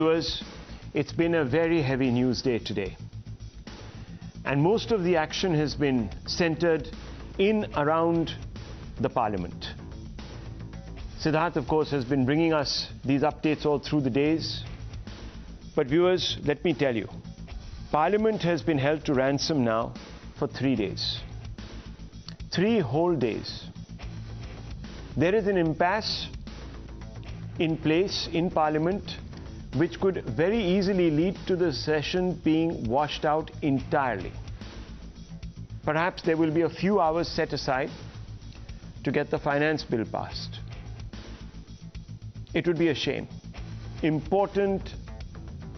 Viewers, it's been a very heavy news day today, and most of the action has been centered in around the Parliament. Siddharth, of course, has been bringing us these updates all through the days. But viewers, let me tell you, Parliament has been held to ransom now for 3 days. 3 whole days. There is an impasse in place in Parliament which could very easily lead to the session being washed out entirely. Perhaps there will be a few hours set aside to get the finance bill passed. It would be a shame. Important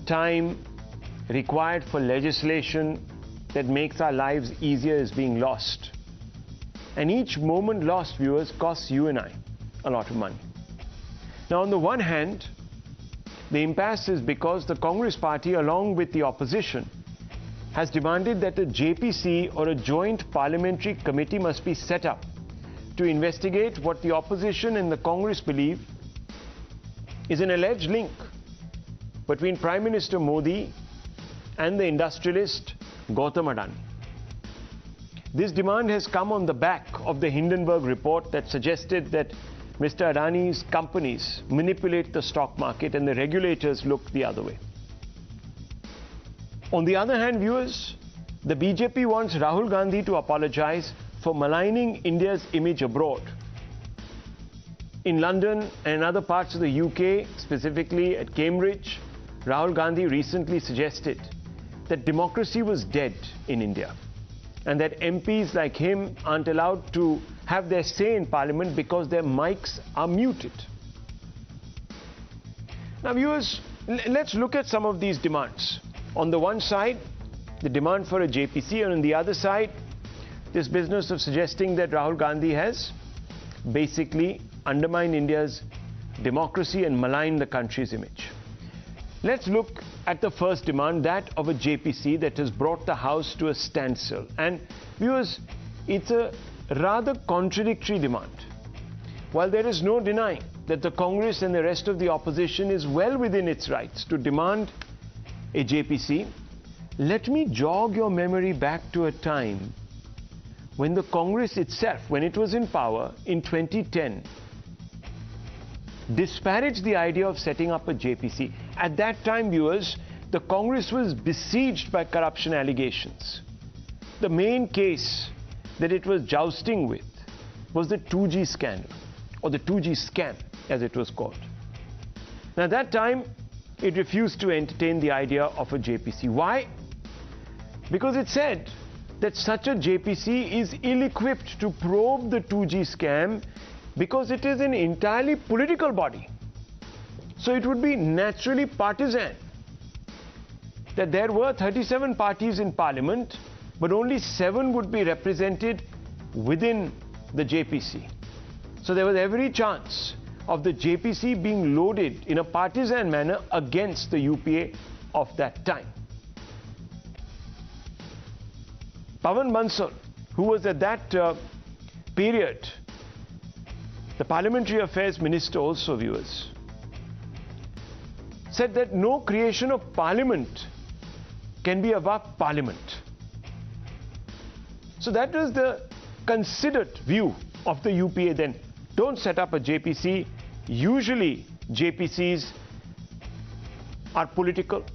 time required for legislation that makes our lives easier is being lost. And each moment lost, viewers, costs you and I a lot of money. Now, on the one hand, the impasse is because the Congress party, along with the opposition, has demanded that a JPC or a joint parliamentary committee must be set up to investigate what the opposition and the Congress believe is an alleged link between Prime Minister Modi and the industrialist Gautam Adani. This demand has come on the back of the Hindenburg report that suggested that Mr. Adani's companies manipulate the stock market and the regulators look the other way. On the other hand, viewers, the BJP wants Rahul Gandhi to apologize for maligning India's image abroad. In London and in other parts of the UK, specifically at Cambridge, Rahul Gandhi recently suggested that democracy was dead in India and that MPs like him aren't allowed to have their say in Parliament because their mics are muted. Now, viewers, let's look at some of these demands. On the one side, the demand for a JPC, and on the other side, this business of suggesting that Rahul Gandhi has basically undermined India's democracy and maligned the country's image. Let's look at the first demand, that of a JPC that has brought the House to a standstill. And viewers, it's a rather contradictory demand. While there is no denying that the Congress and the rest of the opposition is well within its rights to demand a JPC, let me jog your memory back to a time when the Congress itself, when it was in power in 2010, disparaged the idea of setting up a JPC. At that time, viewers, the Congress was besieged by corruption allegations. The main case that it was jousting with was the 2G scandal, or the 2G scam, as it was called. Now, at that time, it refused to entertain the idea of a JPC. Why? Because it said that such a JPC is ill-equipped to probe the 2G scam because it is an entirely political body. So it would be naturally partisan. That there were 37 parties in Parliament, but only 7 would be represented within the JPC. So there was every chance of the JPC being loaded in a partisan manner against the UPA of that time. Pawan Bansal, who was at that period the Parliamentary Affairs Minister also, viewers, said that no creation of Parliament can be above Parliament. So that was the considered view of the UPA then. Don't set up a JPC. Usually JPCs are political.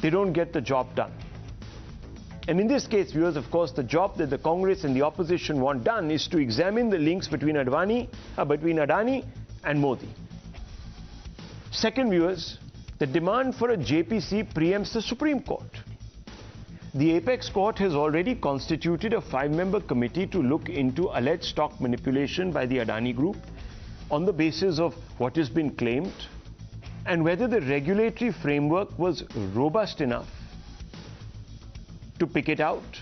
They don't get the job done. And in this case, viewers, of course, the job that the Congress and the opposition want done is to examine the links between Adani and Modi. Second, viewers, the demand for a JPC preempts the Supreme Court. The Apex Court has already constituted a 5-member committee to look into alleged stock manipulation by the Adani Group on the basis of what has been claimed and whether the regulatory framework was robust enough to pick it out.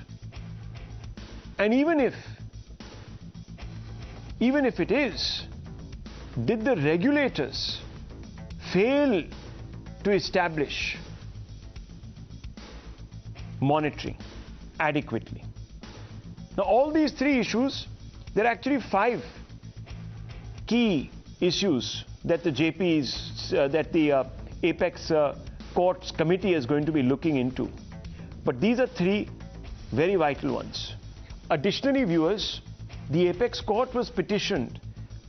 And even if it is, did the regulators fail to establish monitoring adequately? Now, all these 3 issues, there are actually 5 key issues that the Apex Courts Committee is going to be looking into. But these are three very vital ones. Additionally, viewers, the Apex Court was petitioned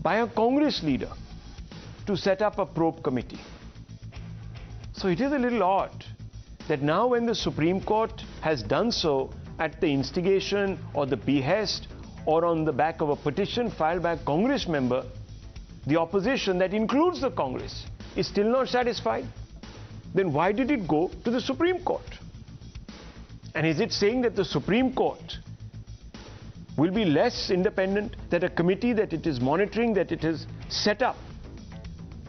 by a Congress leader to set up a probe committee. So it is a little odd that now when the Supreme Court has done so at the instigation or the behest or on the back of a petition filed by a Congress member, the opposition, that includes the Congress, is still not satisfied. Then why did it go to the Supreme Court? And is it saying that the Supreme Court will be less independent, that a committee that it is monitoring, that it has set up,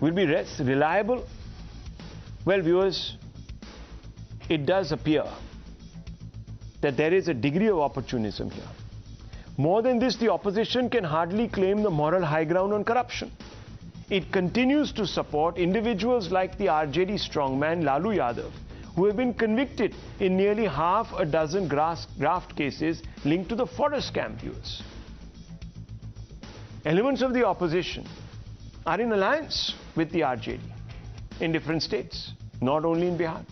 will be less reliable? Well, viewers, it does appear that there is a degree of opportunism here. More than this, the opposition can hardly claim the moral high ground on corruption. It continues to support individuals like the RJD strongman Lalu Yadav, who have been convicted in nearly half a dozen graft cases linked to the forest scam, viewers. Elements of the opposition are in alliance with the RJD in different states, not only in Bihar.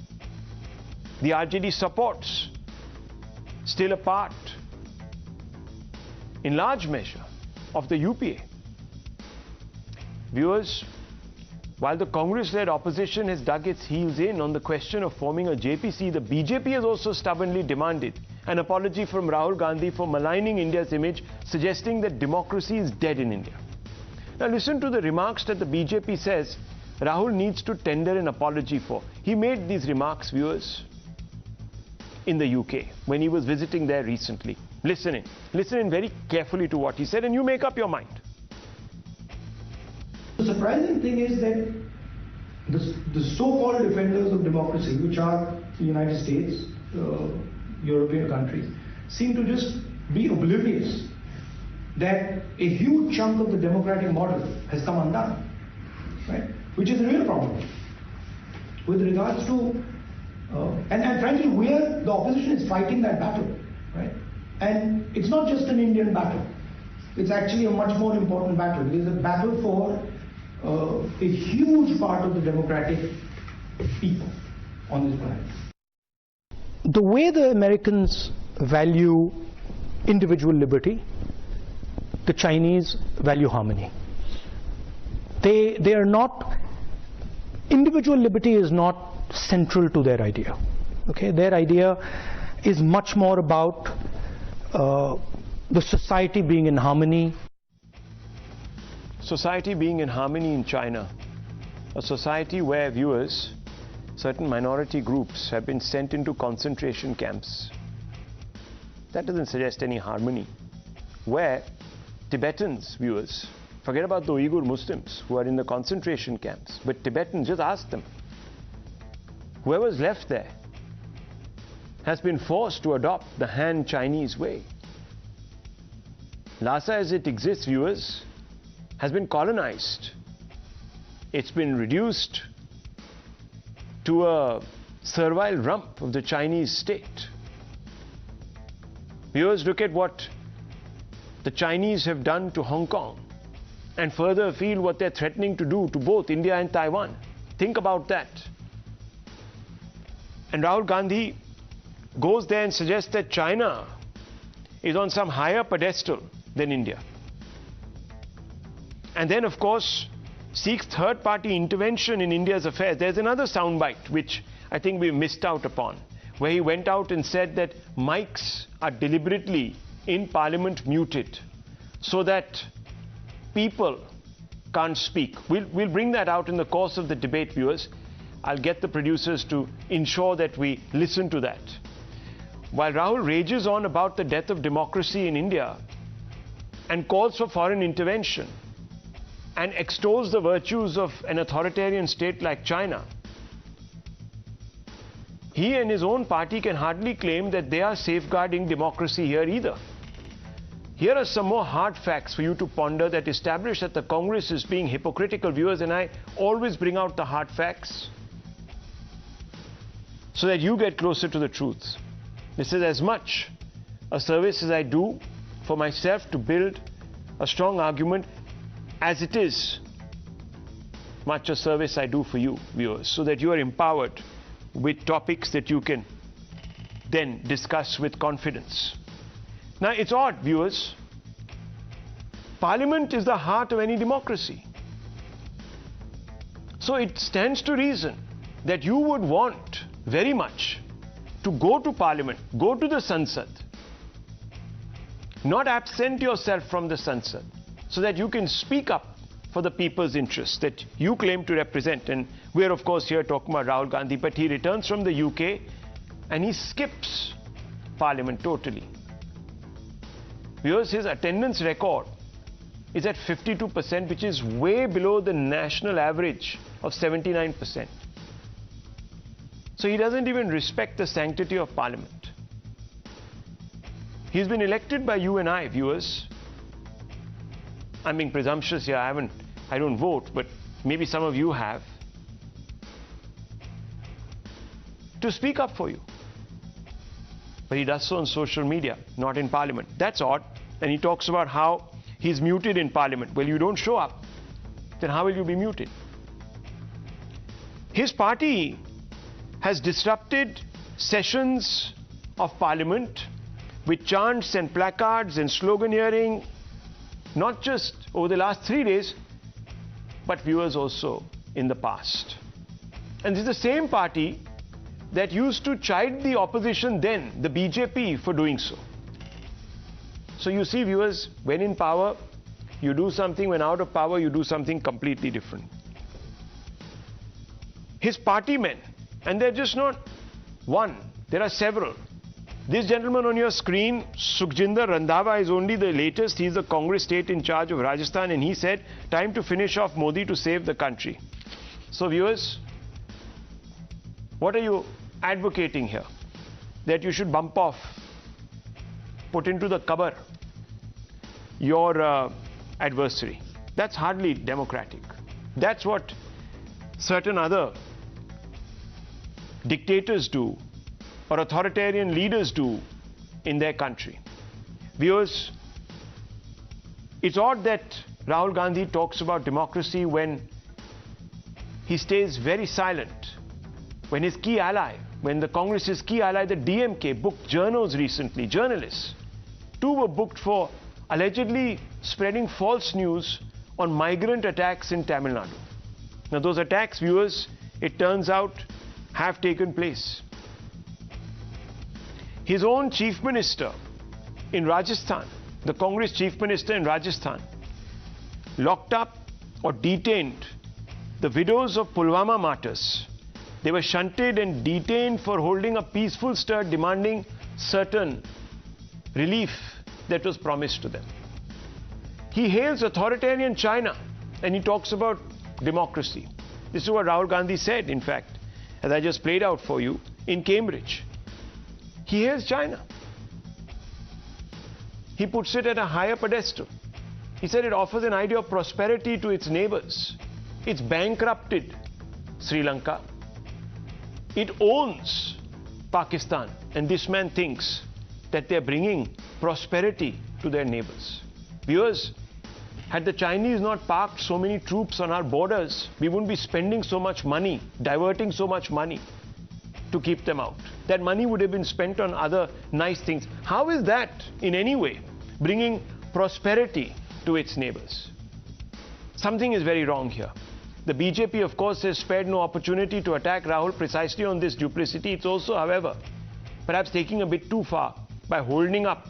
The RJD supports still a part, in large measure, of the UPA. Viewers, while the Congress-led opposition has dug its heels in on the question of forming a JPC, the BJP has also stubbornly demanded an apology from Rahul Gandhi for maligning India's image, suggesting that democracy is dead in India. Now listen to the remarks that the BJP says Rahul needs to tender an apology for. He made these remarks, viewers, in the UK when he was visiting there recently. Listen in very carefully to what he said, and you make up your mind. The surprising thing is that the so-called defenders of democracy, which are the United States, European countries, seem to just be oblivious that a huge chunk of the democratic model has come undone, right? Which is a real problem with regards to, and frankly, the opposition is fighting that battle, right? And it's not just an Indian battle. It's actually a much more important battle. It is a battle for a huge part of the democratic people on this planet. The way the Americans value individual liberty, the Chinese value harmony. They are not, individual liberty is not central to their idea. Okay, their idea is much more about the society being in harmony. Society being in harmony in China, a society where, viewers, certain minority groups have been sent into concentration camps. That doesn't suggest any harmony. Where Tibetans, viewers, forget about the Uyghur Muslims who are in the concentration camps, but Tibetans, just ask them. Whoever's left there has been forced to adopt the Han Chinese way. Lhasa, as it exists, viewers, has been colonized. It's been reduced to a servile rump of the Chinese state. Viewers, look at what the Chinese have done to Hong Kong, and further afield what they're threatening to do to both India and Taiwan. Think about that. And Rahul Gandhi goes there and suggests that China is on some higher pedestal than India. And then, of course, seeks third-party intervention in India's affairs. There's another soundbite which I think we missed out upon, where he went out and said that mics are deliberately in Parliament muted so that people can't speak. We'll bring that out in the course of the debate, viewers. I'll get the producers to ensure that we listen to that. While Rahul rages on about the death of democracy in India and calls for foreign intervention and extols the virtues of an authoritarian state like China, he and his own party can hardly claim that they are safeguarding democracy here either. Here are some more hard facts for you to ponder that establish that the Congress is being hypocritical, viewers, and I always bring out the hard facts so that you get closer to the truth. This is as much a service as I do for myself to build a strong argument as it is much a service I do for you, viewers, so that you are empowered with topics that you can then discuss with confidence. Now, it's odd, viewers. Parliament is the heart of any democracy. So it stands to reason that you would want very much to go to Parliament, go to the Sansad, not absent yourself from the Sansad, so that you can speak up for the people's interests that you claim to represent. And we're of course here talking about Rahul Gandhi, but he returns from the UK and he skips Parliament totally. Viewers, his attendance record is at 52%, which is way below the national average of 79%. So he doesn't even respect the sanctity of Parliament. He's been elected by you and I, viewers. I'm being presumptuous here. I don't vote, but maybe some of you have. To speak up for you. But he does so on social media, not in Parliament. That's odd. And he talks about how he's muted in Parliament. Well, you don't show up, then how will you be muted? His party has disrupted sessions of Parliament with chants and placards and sloganeering, not just over the last 3 days, but viewers also in the past. And this is the same party that used to chide the opposition then, the BJP, for doing so. So you see, viewers, when in power, you do something. When out of power, you do something completely different. His party men, and they're just not one, there are several. This gentleman on your screen, Sukhjinder Randhawa, is only the latest. He's the Congress state in charge of Rajasthan, and he said, time to finish off Modi to save the country. So viewers, what are you advocating here? That you should bump off, put into the cupboard your adversary. That's hardly democratic. That's what certain other dictators do or authoritarian leaders do in their country. Viewers, it's odd that Rahul Gandhi talks about democracy when he stays very silent. When his key ally, when the Congress's key ally, the DMK, booked journalists recently, journalists. 2 were booked for allegedly spreading false news on migrant attacks in Tamil Nadu. Now those attacks, viewers, it turns out have taken place. His own chief minister in Rajasthan, the Congress chief minister in Rajasthan, locked up or detained the widows of Pulwama martyrs. They were shunted and detained for holding a peaceful stir demanding certain relief that was promised to them. He hails authoritarian China and he talks about democracy. This is what Rahul Gandhi said, in fact, as I just played out for you, in Cambridge. He hails China. He puts it at a higher pedestal. He said it offers an idea of prosperity to its neighbors. It's bankrupted Sri Lanka. It owns Pakistan. And this man thinks that they're bringing prosperity to their neighbors. Viewers, had the Chinese not parked so many troops on our borders, we wouldn't be spending so much money, diverting so much money to keep them out. That money would have been spent on other nice things. How is that in any way bringing prosperity to its neighbors? Something is very wrong here. The BJP, of course, has spared no opportunity to attack Rahul precisely on this duplicity. It's also, however, perhaps taking a bit too far by holding up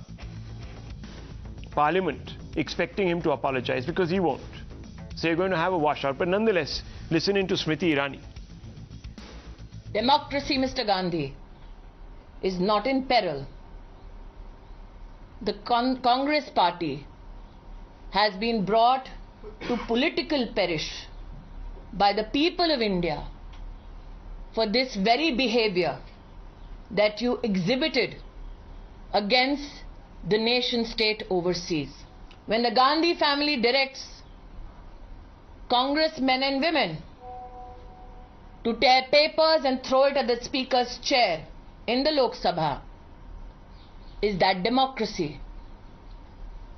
Parliament, expecting him to apologize, because he won't. So you're going to have a washout. But nonetheless, listen in to Smriti Irani. Democracy, Mr. Gandhi, is not in peril. The Congress party has been brought to political perish by the people of India for this very behavior that you exhibited against the nation state overseas. When the Gandhi family directs congressmen and women to tear papers and throw it at the speaker's chair in the Lok Sabha, is that democracy?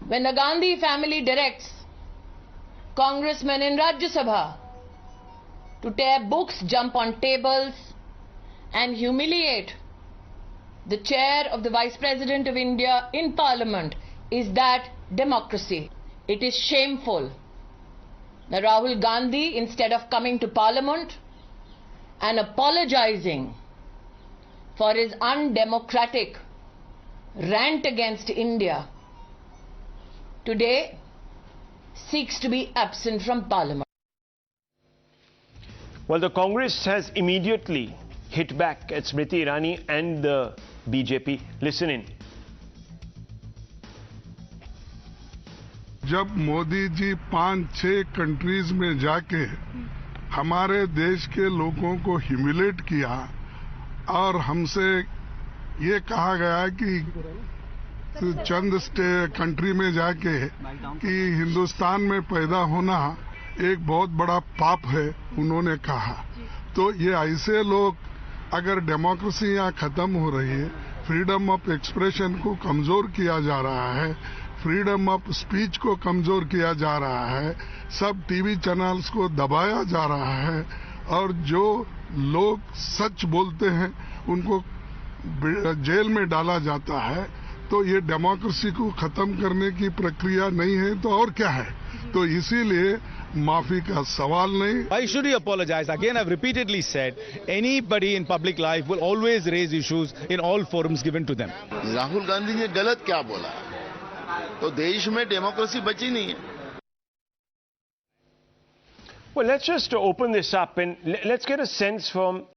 When the Gandhi family directs congressmen in Rajya Sabha to tear books, jump on tables, and humiliate the chair of the Vice President of India in Parliament. Is that democracy? It is shameful that Rahul Gandhi, instead of coming to Parliament and apologizing for his undemocratic rant against India, today seeks to be absent from Parliament. Well, the Congress has immediately hit back at Smriti Irani and the BJP. Listen in. जब Modi ji 5-6 countries में जाके हमारे देश के लोगों को humiliate किया और हमसे ये कहा गया कि चंद कंट्री में जाके कि हिंदुस्तान में पैदा होना एक बहुत बड़ा पाप है, उन्होंने कहा। तो ये ऐसे लोग, अगर डेमोक्रेसी यहाँ खत्म हो रही है, फ्रीडम ऑफ एक्सप्रेशन को कमजोर किया जा रहा है, फ्रीडम ऑफ स्पीच को कमजोर किया जा रहा है, सब टीवी चैनल्स को दबाया जा रहा है और जो लोग सच बोलते हैं उनको जेल में डाला जाता है, तो ये डेमोक्रेसी को खत्म करने की प्रक्रिया नहीं है तो और क्या है? तो इसीलिए माफी का सवाल नहीं। Why should he apologize? Again, I've repeatedly said, anybody in public life will always raise issues in all forums given to them. Rahul Gandhi ने गलत क्या बोला? तो देश में डेमोक्रेसी बची नहीं है। Well, let's just open this up and let's get a sense from